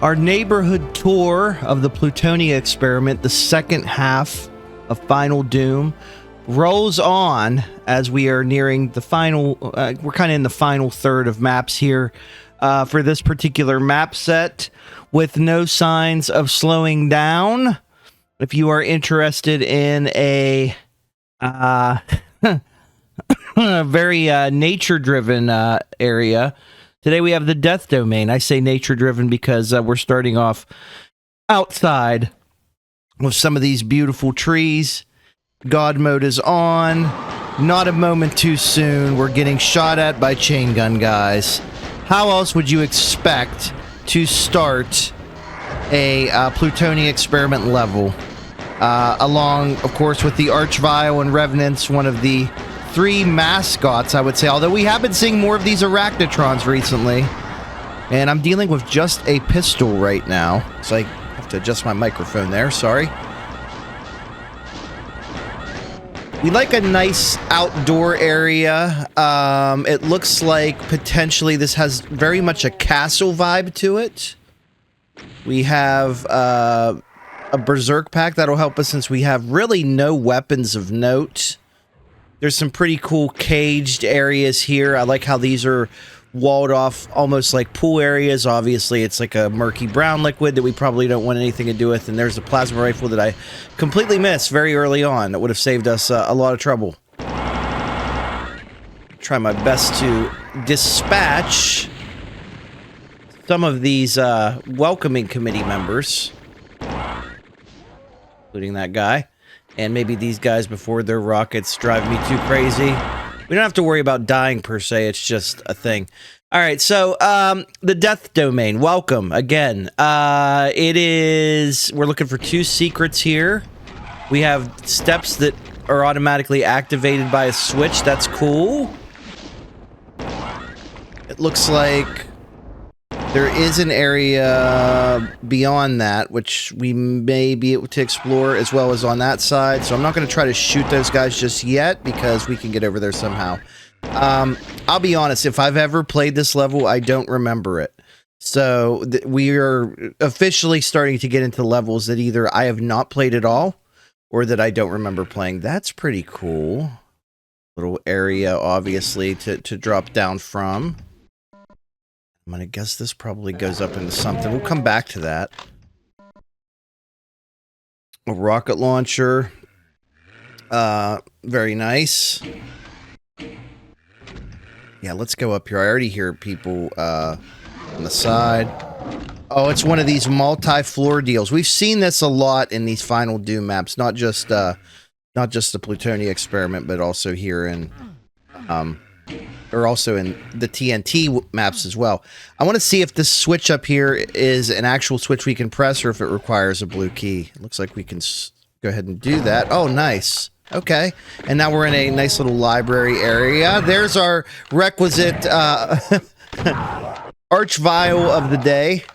Our neighborhood tour of the Plutonia Experiment, the second half of Final Doom, rolls on as we are nearing the final, we're kind of in the final third of maps here for this particular map set, with no signs of slowing down. If you are interested in a very nature-driven area, today we have the Death Domain. I say nature-driven because we're starting off outside with some of these beautiful trees. God mode is on. Not a moment too soon. We're getting shot at by chain gun guys. How else would you expect to start a Plutonia Experiment level? Along, of course, with the Archvile and Revenants, one of the three mascots, I would say, although we have been seeing more of these Arachnotrons recently. And I'm dealing with just a pistol right now, so I have to adjust my microphone there, sorry. We like a nice outdoor area. It looks like potentially this has very much a castle vibe to it. We have a berserk pack that'll help us since we have really no weapons of note. There's some pretty cool caged areas here. I like how these are walled off almost like pool areas. Obviously, it's like a murky brown liquid that we probably don't want anything to do with. And there's a plasma rifle that I completely missed very early on. That would have saved us a lot of trouble. Try my best to dispatch some of these welcoming committee members, including that guy. And maybe these guys before their rockets drive me too crazy. We don't have to worry about dying per se, it's just a thing. Alright, so the Death Domain, welcome again. We're looking for 2 secrets here. We have steps that are automatically activated by a switch, that's cool. It looks like there is an area beyond that, which we may be able to explore as well as on that side. So I'm not going to try to shoot those guys just yet because we can get over there somehow. I'll be honest, if I've ever played this level, I don't remember it. So we are officially starting to get into levels that either I have not played at all or that I don't remember playing. That's pretty cool. Little area, obviously, to drop down from. I'm gonna guess this probably goes up into something. We'll come back to that. A rocket launcher. Very nice. Yeah, let's go up here. I already hear people on the side. Oh, it's one of these multi-floor deals. We've seen this a lot in these Final Doom maps, not just the Plutonia Experiment, but also here in or also in the TNT maps as well. I want to see if this switch up here is an actual switch we can press or if it requires a blue key. It looks like we can go ahead and do that. Oh, nice. Okay. And now we're in a nice little library area. There's our requisite Archvile of the day.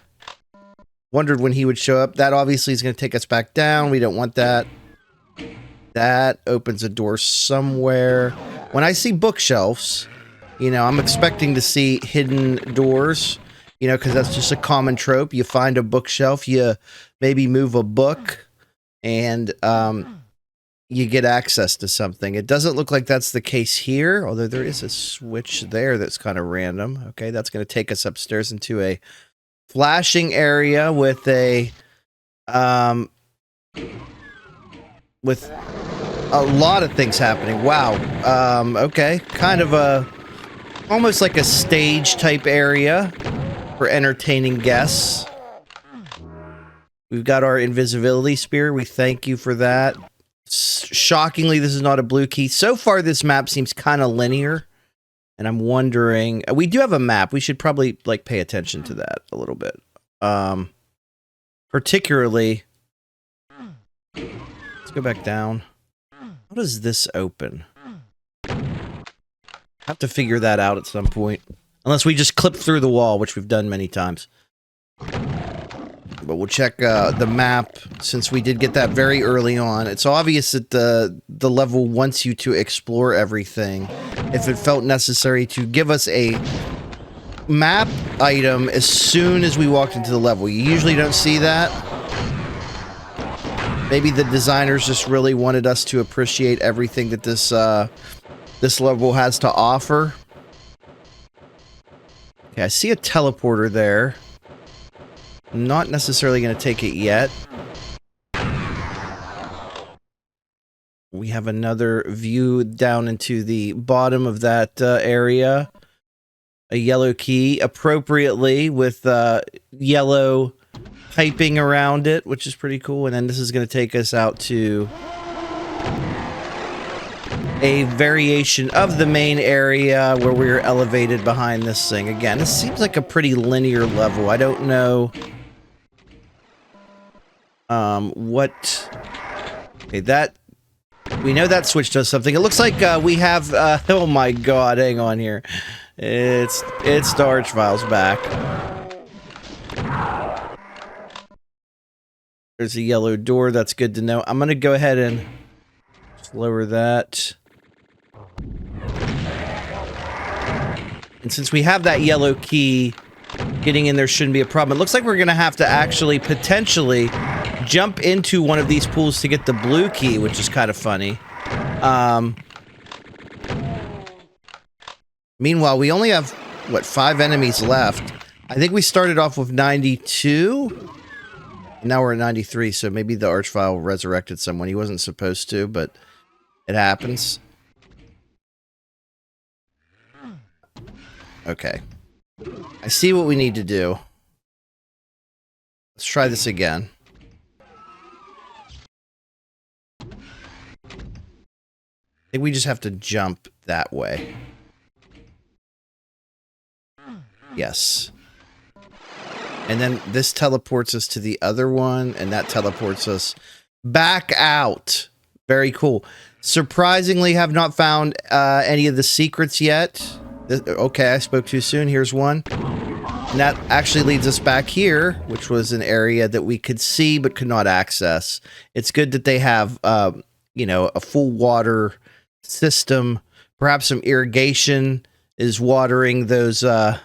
Wondered when he would show up. That obviously is going to take us back down. We don't want that. That opens a door somewhere. When I see bookshelves, you know, I'm expecting to see hidden doors, you know, because that's just a common trope. You find a bookshelf, you maybe move a book, and you get access to something. It doesn't look like that's the case here, although there is a switch there that's kind of random. Okay, that's going to take us upstairs into a flashing area with a with a lot of things happening. Wow. Okay, kind of almost like a stage type area for entertaining guests. We've got our invisibility spear. We thank you for that. Shockingly, this is not a blue key. So far, this map seems kind of linear. And I'm wondering, we do have a map. We should probably like pay attention to that a little bit. Particularly, let's go back down. How does this open? Have to figure that out at some point. Unless we just clip through the wall, which we've done many times. But we'll check the map, since we did get that very early on. It's obvious that the level wants you to explore everything. If it felt necessary to give us a map item as soon as we walked into the level. You usually don't see that. Maybe the designers just really wanted us to appreciate everything that this level has to offer. Okay, I see a teleporter there. I'm not necessarily going to take it yet. We have another view down into the bottom of that area. A yellow key, appropriately, with yellow piping around it, which is pretty cool. And then this is going to take us out to a variation of the main area where we're elevated behind this thing. Again, this seems like a pretty linear level. I don't know what... Okay, that... We know that switch does something. It looks like we have... oh my god, hang on here. It's the Archvile's back. There's a yellow door. That's good to know. I'm going to go ahead and lower that. And since we have that yellow key, getting in there shouldn't be a problem. It looks like we're going to have to actually potentially jump into one of these pools to get the blue key, which is kind of funny. Meanwhile, we only have, what, 5 enemies left. I think we started off with 92. Now we're at 93, so maybe the Archvile resurrected someone. He wasn't supposed to, but it happens. Okay. I see what we need to do. Let's try this again. I think we just have to jump that way. Yes. And then this teleports us to the other one, and that teleports us back out. Very cool. Surprisingly, have not found any of the secrets yet. Okay, I spoke too soon. Here's one. And that actually leads us back here, which was an area that we could see but could not access. It's good that they have, you know, a full water system. Perhaps some irrigation is watering those the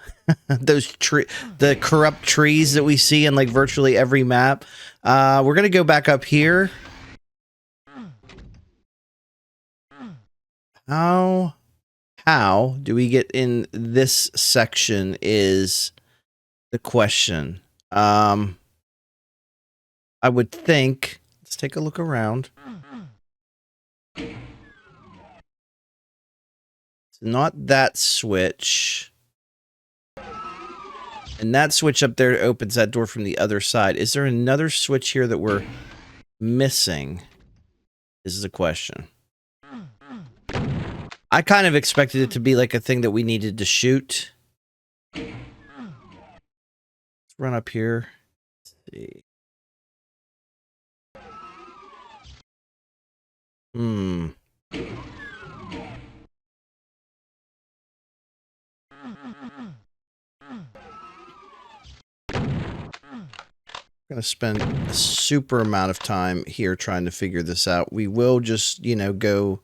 corrupt trees that we see in like virtually every map. We're gonna go back up here. How do we get in this section is the question. I would think, let's take a look around. It's not that switch. And that switch up there opens that door from the other side. Is there another switch here that we're missing? This is a question. I kind of expected it to be like a thing that we needed to shoot. Let's run up here. Let's see. Going to spend a super amount of time here trying to figure this out. We will just, you know, go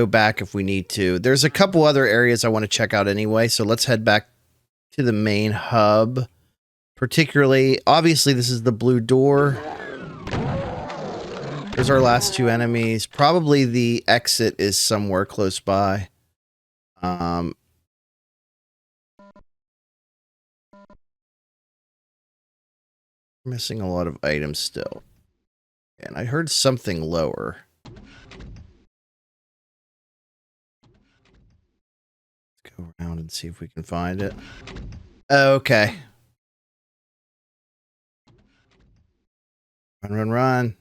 back if we need to. There's a couple other areas I want to check out anyway, so let's head back to the main hub. Particularly, obviously this is the blue door. There's our last 2 enemies. Probably the exit is somewhere close by. Missing a lot of items still. And I heard something lower. Let's go around and see if we can find it. Okay. Run, run, run.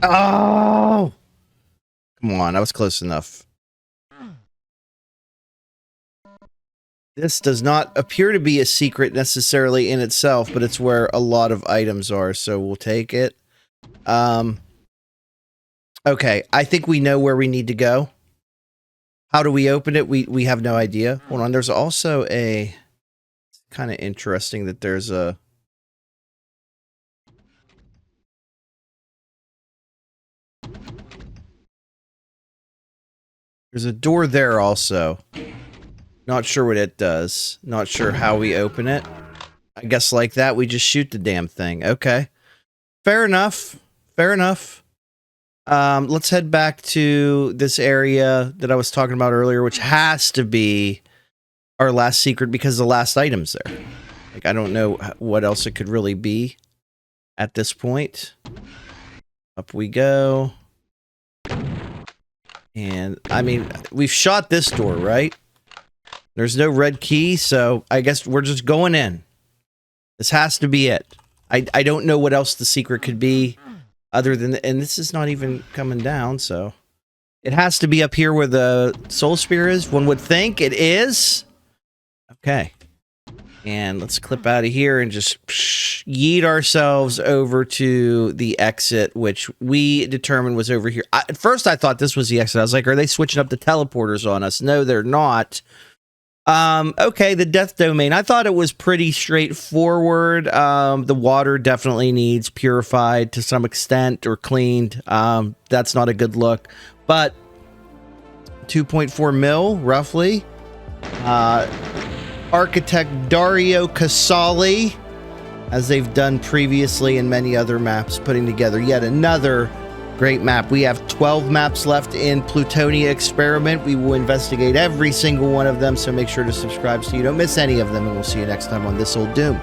Oh! Come on, I was close enough. This does not appear to be a secret necessarily in itself, but it's where a lot of items are, so we'll take it. Okay, I think we know where we need to go. How do we open it? We have no idea. Hold on, there's also a... It's kind of interesting that there's a... There's a door there also. Not sure what it does. Not sure how we open it. I guess like that, we just shoot the damn thing. Okay. Fair enough. Fair enough. Let's head back to this area that I was talking about earlier, which has to be our last secret because the last item's there. Like, I don't know what else it could really be at this point. Up we go. And, I mean, we've shot this door, right? There's no red key, so I guess we're just going in. This has to be it. I don't know what else the secret could be other than... And this is not even coming down, so... It has to be up here where the soul spear is. One would think it is. Okay. And let's clip out of here and just yeet ourselves over to the exit, which we determined was over here. At first, I thought this was the exit. I was like, are they switching up the teleporters on us? No, they're not. Okay, the death domain. I thought it was pretty straightforward. The water definitely needs purified to some extent or cleaned. That's not a good look. But 2.4 mil, roughly. Architect Dario Casali, as they've done previously in many other maps, putting together yet another great map. We have 12 maps left in Plutonia Experiment. We will investigate every single one of them, so make sure to subscribe so you don't miss any of them, and we'll see you next time on This Old Doom.